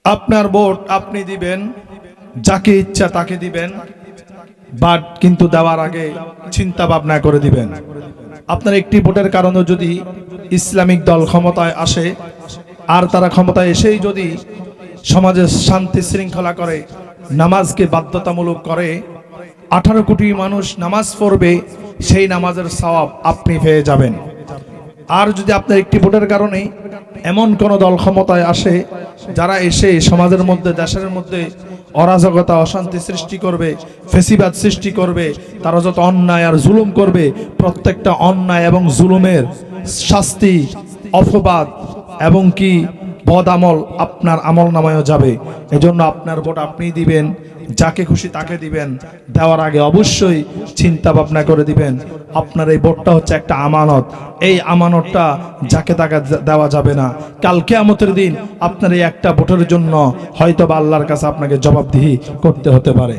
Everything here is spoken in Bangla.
আপনার ভোট আপনি দিবেন, যাকে ইচ্ছা তাকে দিবেন, বাট কিন্তু দেওয়ার আগে চিন্তা ভাবনা করে দিবেন। আপনার একটি ভোটের কারণে যদি ইসলামিক দল ক্ষমতায় আসে, আর তারা ক্ষমতায় এসেই যদি সমাজে শান্তি শৃঙ্খলা করে, নামাজকে বাধ্যতামূলক করে, 18 কোটি মানুষ নামাজ পড়বে, সেই নামাজের সওয়াব আপনি পেয়ে যাবেন। আর যদি আপনার একটি ভোটের কারণে এমন কোন দল ক্ষমতায় আসে যারা এসে সমাজের মধ্যে, দেশের মধ্যে অরাজকতা অশান্তি সৃষ্টি করবে, ফেসিবাদ সৃষ্টি করবে, তারা যত অন্যায় আর জুলুম করবে, প্রত্যেকটা অন্যায় এবং জুলুমের শাস্তি, অপবাদ এবং কি বদ আমল আপনার আমল নামায়ও যাবে। এজন্য আপনার ভোট আপনি দিবেন, যাকে খুশি তাকে দিবেন। দেওয়ার আগে অবশ্যই চিন্তা ভাবনা করে দিবেন। আপনার এই ভোটটা হচ্ছে একটা আমানত, এই আমানতটা যাকে তাকে দেওয়া যাবে না। কাল কিয়ামতের দিন আপনার এই একটা ভোটের জন্য হয়তো বা আল্লাহর কাছে আপনাকে জবাবদিহি করতে হতে পারে।